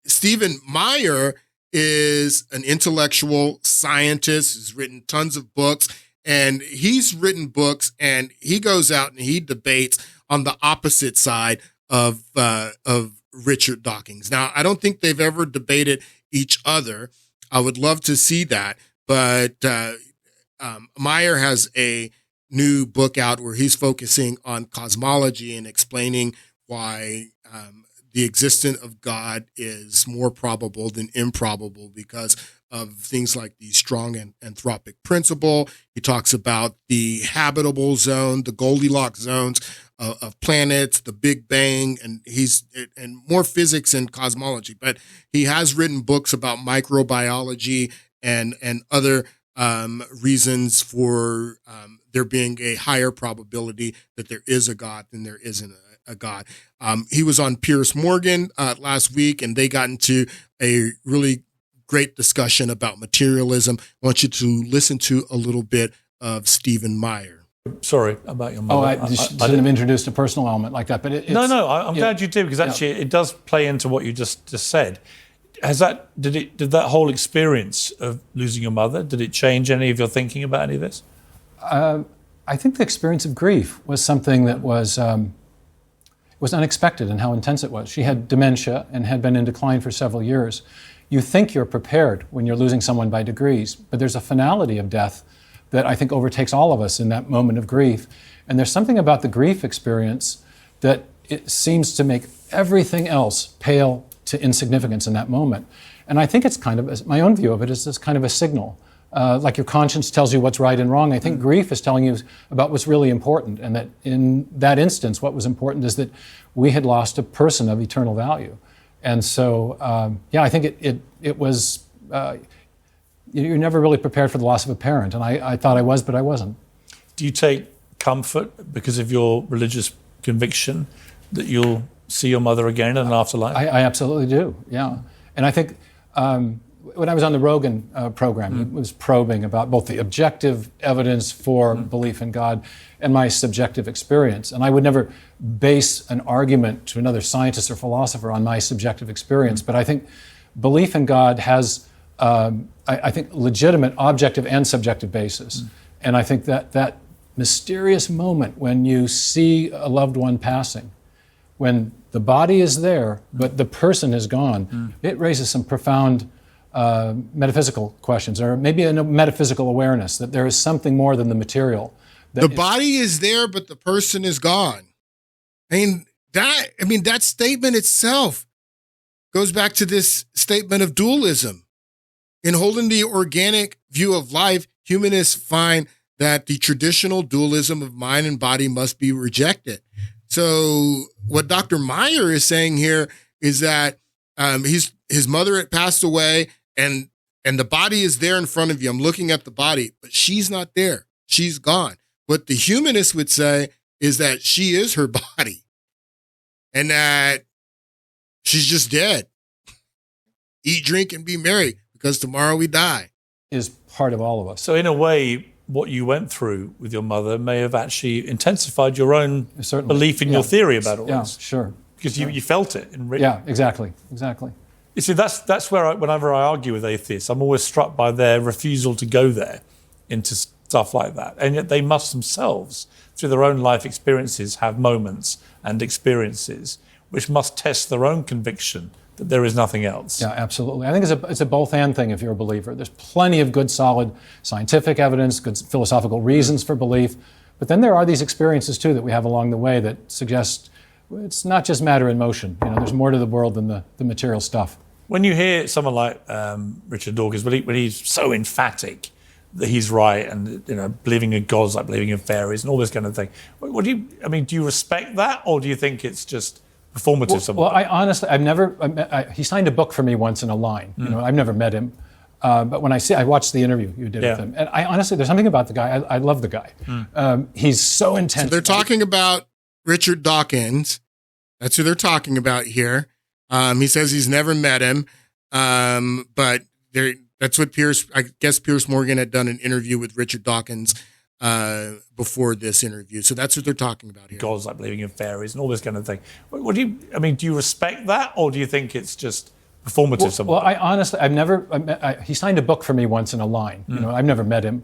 Stephen Meyer is an intellectual scientist, has written tons of books, and he's written books and he goes out and he debates on the opposite side of Richard Dawkins. Now, I don't think they've ever debated each other. I would love to see that, but Meyer has a new book out where he's focusing on cosmology and explaining why the existence of God is more probable than improbable because of things like the strong anthropic principle. He talks about the habitable zone, the Goldilocks zones of planets, the Big Bang, and more physics and cosmology. But he has written books about microbiology and other reasons for there being a higher probability that there is a God than there isn't a God. He was on Piers Morgan last week, and they got into a really great discussion about materialism. I want you to listen to a little bit of Stephen Meyer.
Sorry about your mother.
I shouldn't have introduced a personal element like that. But
I'm glad you did, because actually it does play into what you just said. Did that whole experience of losing your mother, did it change any of your thinking about any of this?
I think the experience of grief was something that was unexpected in how intense it was. She had dementia and had been in decline for several years. You think you're prepared when you're losing someone by degrees, but there's a finality of death that I think overtakes all of us in that moment of grief. And there's something about the grief experience that it seems to make everything else pale to insignificance in that moment. And I think it's kind of, my own view of it is this kind of a signal. Like your conscience tells you what's right and wrong. I think grief is telling you about what's really important. And that in that instance, what was important is that we had lost a person of eternal value. And so, I think it was, you're never really prepared for the loss of a parent. And I thought I was, but I wasn't.
Do you take comfort because of your religious conviction that you'll see your mother again in an afterlife?
I absolutely do, yeah. And I think when I was on the Rogan program, he was probing about both the objective evidence for belief in God and my subjective experience. And I would never base an argument to another scientist or philosopher on my subjective experience. But I think belief in God has, I think, legitimate objective and subjective basis. And I think that mysterious moment when you see a loved one passing, when the body is there, but the person is gone, it raises some profound metaphysical questions, or maybe a metaphysical awareness that there is something more than the material.
The body is there, but the person is gone. That statement itself goes back to this statement of dualism. In holding the organic view of life, humanists find that the traditional dualism of mind and body must be rejected. So what Dr. Meyer is saying here is that his mother had passed away, and the body is there in front of you. I'm looking at the body, but she's not there. She's gone. What the humanist would say is that she is her body and that she's just dead. Eat, drink, and be merry, because tomorrow we die.
Is part of all of us.
So in a way, what you went through with your mother may have actually intensified your own belief in your theory about all this.
Yeah, sure.
Because you felt it.
Yeah, exactly.
You see, that's where whenever I argue with atheists, I'm always struck by their refusal to go there into stuff like that. And yet they must themselves, through their own life experiences, have moments and experiences which must test their own conviction that there is nothing else.
Yeah, absolutely. I think it's a both-and thing if you're a believer. There's plenty of good, solid scientific evidence, good philosophical reasons for belief, but then there are these experiences too that we have along the way that suggest it's not just matter in motion. There's more to the world than the material stuff.
When you hear someone like Richard Dawkins, when he's so emphatic that he's right, and believing in gods like believing in fairies and all this kind of thing, do you respect that, or do you think it's just performative?
Well, I honestly, he signed a book for me once in a line. I've never met him. But when I watched the interview you did with him, and I honestly, there's something about the guy. I love the guy. He's so intense.
So they're talking about Richard Dawkins. That's who they're talking about here. He says he's never met him, but that's what Piers Morgan had done an interview with Richard Dawkins before this interview. So that's what they're talking about here.
Gods like believing in fairies and all this kind of thing. Do you respect that, or do you think it's just performative?
Well, I honestly, he signed a book for me once in a line. I've never met him.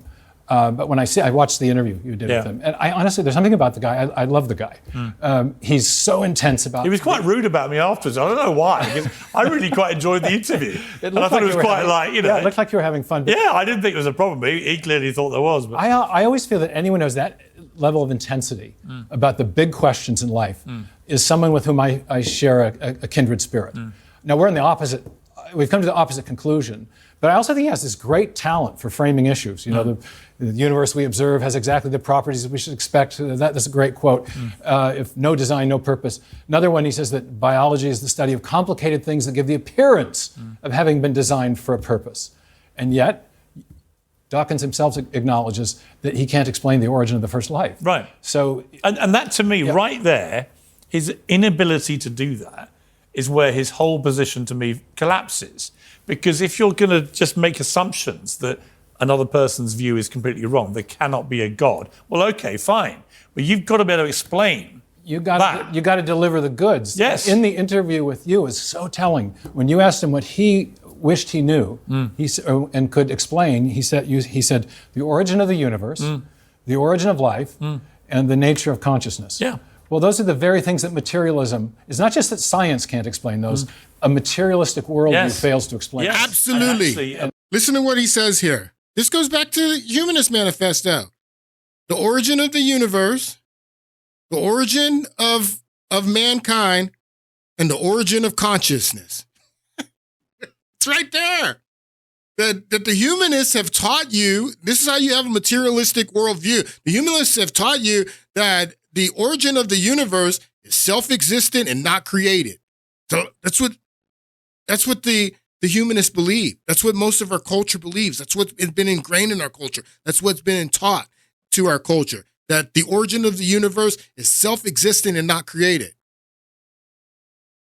But when I watched the interview you did with him, and I honestly, there's something about the guy. I love the guy. He's so intense about.
He was quite rude about me afterwards. I don't know why, because I really quite enjoyed the interview. And I thought it was quite
it looked like you were having fun.
Yeah, I didn't think there was a problem. He clearly thought there was. But
I always feel that anyone who has that level of intensity about the big questions in life is someone with whom I share a kindred spirit. Now we're in the opposite. We've come to the opposite conclusion. But I also think he has this great talent for framing issues. The universe we observe has exactly the properties that we should expect. That's a great quote. If no design, no purpose. Another one, he says that biology is the study of complicated things that give the appearance of having been designed for a purpose. And yet, Dawkins himself acknowledges that he can't explain the origin of the first life.
Right.
So,
and that to me, right there, His inability to do that is where his whole position to me collapses. Because if you're going to just make assumptions that another person's view is completely wrong, there cannot be a God, well, okay, fine. But you've got to be able to explain
You got to deliver the goods.
Yes.
In the interview with you is so telling. When you asked him what he wished he knew, and could explain, he said the origin of the universe, the origin of life, and the nature of consciousness.
Yeah.
Well, those are the very things that materialism is. Not just that science can't explain those. A materialistic worldview fails to explain.
Yes.
Absolutely. Listen to what he says here. This goes back to the Humanist Manifesto. The origin of the universe, the origin of mankind, and the origin of consciousness. It's right there. That the humanists have taught you, this is how you have a materialistic worldview. The humanists have taught you that the origin of the universe is self-existent and not created. So that's what the humanists believe. That's what most of our culture believes. That's what's been ingrained in our culture. That's what's been taught to our culture, that the origin of the universe is self-existent and not created.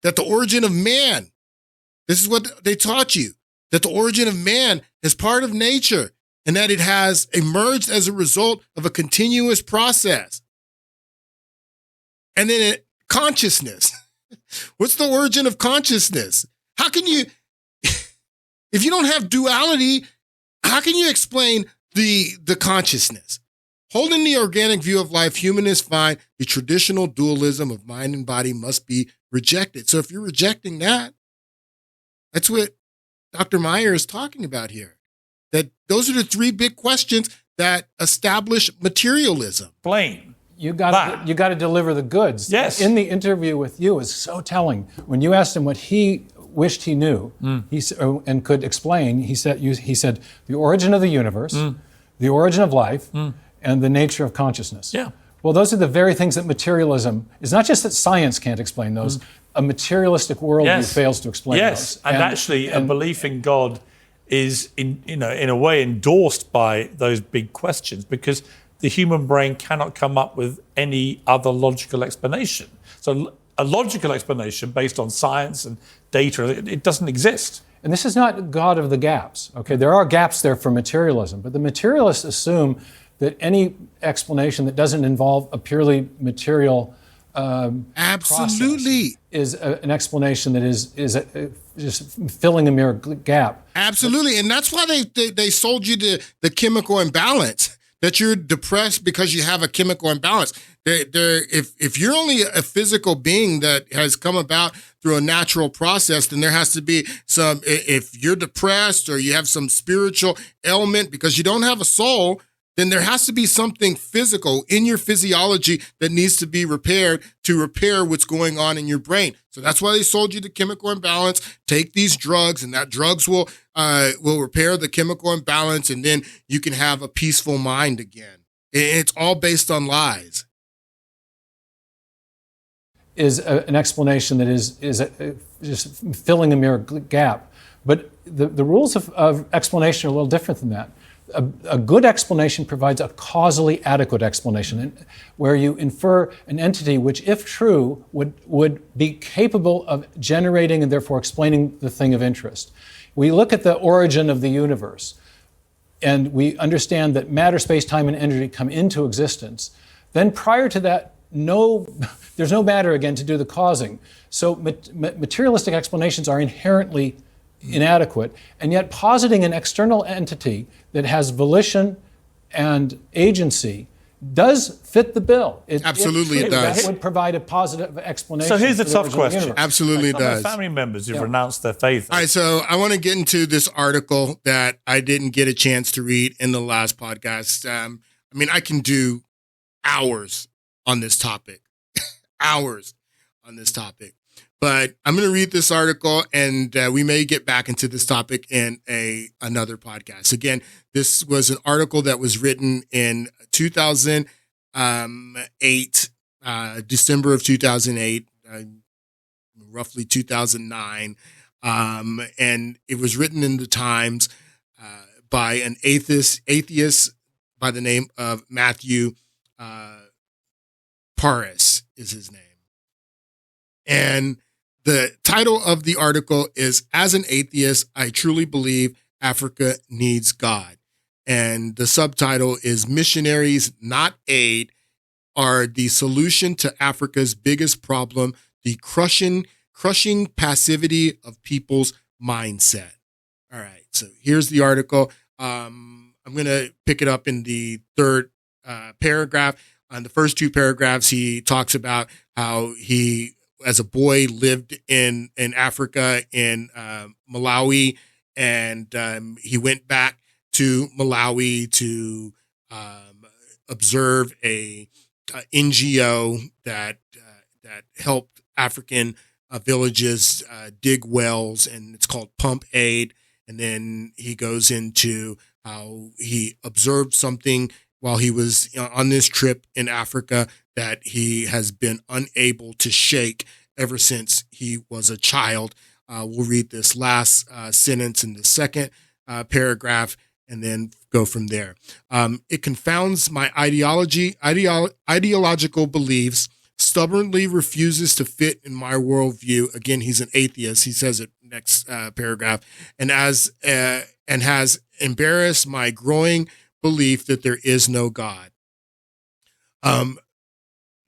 That the origin of man, this is what they taught you, that the origin of man is part of nature and that it has emerged as a result of a continuous process. And then consciousness. What's the origin of consciousness? How can you, if you don't have duality, how can you explain the consciousness? Holding the organic view of life, humanists find the traditional dualism of mind and body must be rejected. So if you're rejecting that, that's what Dr. Meyer is talking about here. That those are the three big questions that establish materialism.
Plain.
You got to deliver the goods.
Yes.
In the interview with you is so telling. When you asked him what he wished he knew, and could explain, he said the origin of the universe, the origin of life, and the nature of consciousness.
Yeah.
Well, those are the very things that materialism is. Not just that science can't explain those. A materialistic worldview fails to explain those.
And actually, a belief in God is, in a way, endorsed by those big questions, because the human brain cannot come up with any other logical explanation. So a logical explanation based on science and data, it doesn't exist.
And this is not God of the gaps. Okay, there are gaps there for materialism, but the materialists assume that any explanation that doesn't involve a purely material
absolutely
is an explanation that is just filling a mere gap.
Absolutely, and that's why they sold you the chemical imbalance, that you're depressed because you have a chemical imbalance. If you're only a physical being that has come about through a natural process, then there has to be some, if you're depressed or you have some spiritual ailment because you don't have a soul, then there has to be something physical in your physiology that needs to be repaired to repair what's going on in your brain. So that's why they sold you the chemical imbalance. Take these drugs, and that drugs will repair the chemical imbalance, and then you can have a peaceful mind again. It's all based on lies.
Is an explanation that is just filling a mere gap. But the rules of explanation are a little different than that. A good explanation provides a causally adequate explanation, where you infer an entity which, if true, would be capable of generating and therefore explaining the thing of interest. We look at the origin of the universe, and we understand that matter, space, time, and energy come into existence. Then prior to that, there's no matter again to do the causing. So materialistic explanations are inherently inadequate, and yet positing an external entity that has volition and agency does fit the bill.
Absolutely it does.
That would provide a positive explanation.
So here's the tough question.
Absolutely it does.
Family members who've renounced their faith.
All right, so I want to get into this article that I didn't get a chance to read in the last podcast. I can do hours on this topic. Hours on this topic. But I'm going to read this article, and we may get back into this topic in another podcast. Again, this was an article that was written in 2008, December of 2008, roughly 2009. And it was written in the Times by an atheist by the name of Matthew Paris is his name. And the title of the article is, "As an Atheist, I Truly Believe Africa Needs God." And the subtitle is, "Missionaries, Not Aid, Are the Solution to Africa's Biggest Problem, the Crushing Passivity of People's Mindset." All right, so here's the article. I'm going to pick it up in the third paragraph. On the first two paragraphs, he talks about how he, as a boy, lived in Africa, in Malawi, and he went back to Malawi to observe a NGO that helped African villages dig wells, and it's called Pump Aid. And then he goes into how he observed something while he was on this trip in Africa that he has been unable to shake ever since he was a child. We'll read this last sentence in the second paragraph and then go from there. "It confounds my ideological beliefs, stubbornly refuses to fit in my worldview." Again, he's an atheist. He says it next paragraph. "And has embarrassed my growing belief that there is no God."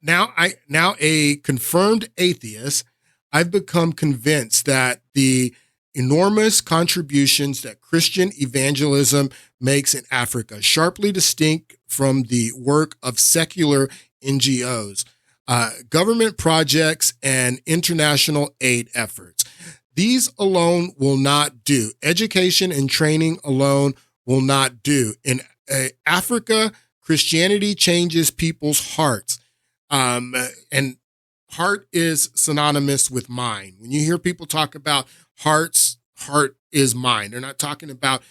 Now a confirmed atheist, I've become convinced that the enormous contributions that Christian evangelism makes in Africa, sharply distinct from the work of secular NGOs, government projects, and international aid efforts. These alone will not do. Education and training alone will not do. In Africa, Christianity changes people's hearts. And heart is synonymous with mind. When you hear people talk about heart is mind. They're not talking about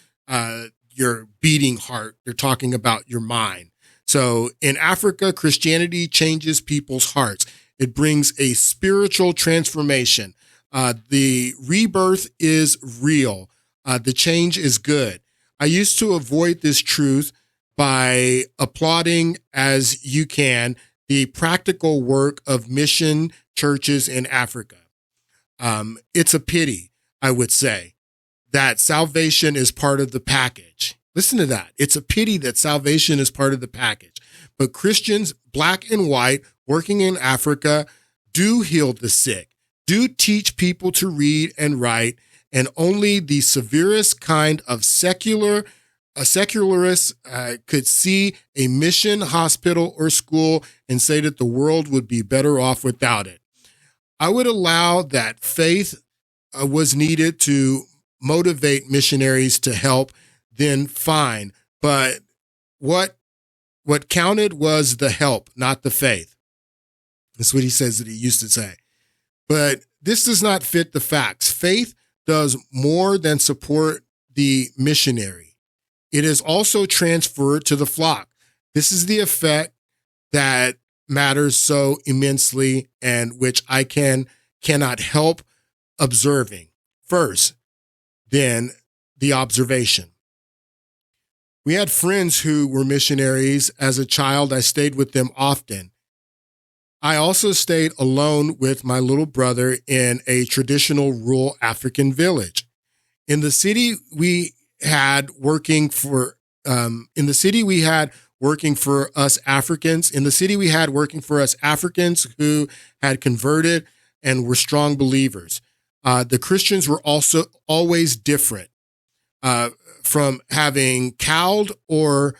your beating heart. They're talking about your mind. So in Africa, Christianity changes people's hearts. It brings a spiritual transformation. The rebirth is real. The change is good. I used to avoid this truth by applauding as you can the practical work of mission churches in Africa. It's a pity, I would say, that salvation is part of the package. Listen to that. It's a pity that salvation is part of the package. But Christians, black and white, working in Africa, do heal the sick, do teach people to read and write, and only the severest kind of secularist could see a mission hospital or school and say that the world would be better off without it. I would allow that faith was needed to motivate missionaries to help, then fine. But what counted was the help, not the faith. That's what he says that he used to say. But this does not fit the facts. Faith does more than support the missionary. It is also transferred to the flock. This is the effect that matters so immensely and which I cannot help observing. First, then the observation. We had friends who were missionaries. As a child, I stayed with them often. I also stayed alone with my little brother in a traditional rural African village. In the city we had working for us Africans who had converted and were strong believers. The Christians were also always different from having cowed or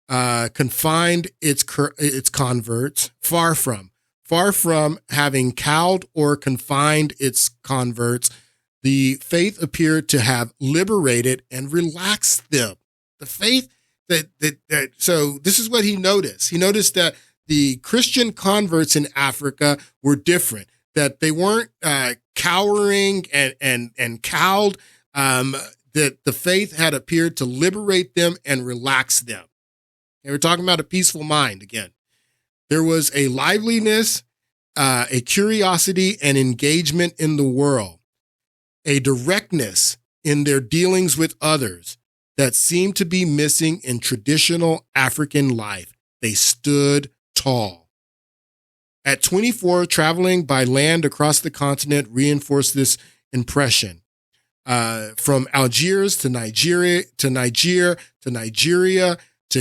confined its converts, far from having cowed or confined its converts. The faith appeared to have liberated and relaxed them. The faith so this is what he noticed. He noticed that the Christian converts in Africa were different, that they weren't cowering and cowed, that the faith had appeared to liberate them and relax them. And we're talking about a peaceful mind again. There was a liveliness, a curiosity and engagement in the world, a directness in their dealings with others that seemed to be missing in traditional African life. They stood tall. At 24, traveling by land across the continent reinforced this impression. From Algiers to Nigeria, to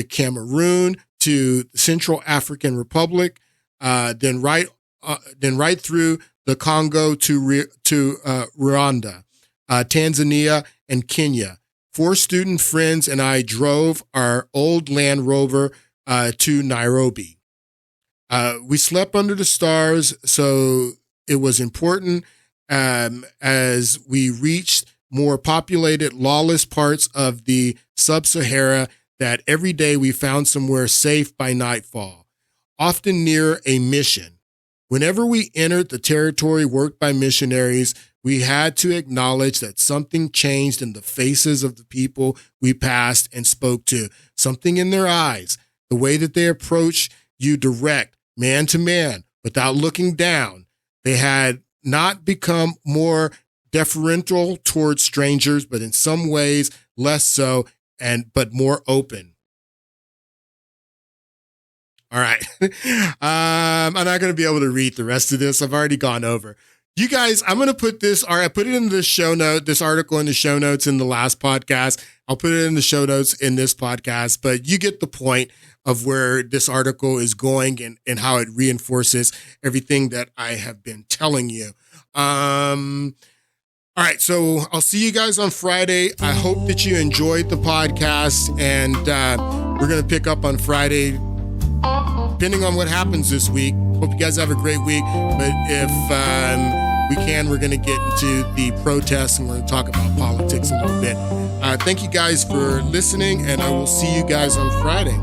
Cameroon, to the Central African Republic, then right through the Congo to Rwanda, Tanzania, and Kenya. 4 student friends and I drove our old Land Rover to Nairobi. We slept under the stars, so it was important as we reached more populated, lawless parts of the sub-Sahara that every day we found somewhere safe by nightfall, often near a mission. Whenever we entered the territory worked by missionaries, we had to acknowledge that something changed in the faces of the people we passed and spoke to, something in their eyes, the way that they approached you direct, man to man, without looking down. They had not become more deferential towards strangers, but in some ways less so, but more open. All right. I'm not going to be able to read the rest of this. I've already gone over. You guys, I'm going to put this, or I put it in the show note, this article in the show notes in the last podcast. I'll put it in the show notes in this podcast, but you get the point of where this article is going and how it reinforces everything that I have been telling you. All right, so I'll see you guys on Friday. I hope that you enjoyed the podcast, and we're going to pick up on Friday, depending on what happens this week. Hope you guys have a great week, but if we can, we're going to get into the protests, and we're going to talk about politics a little bit. Thank you guys for listening, and I will see you guys on Friday.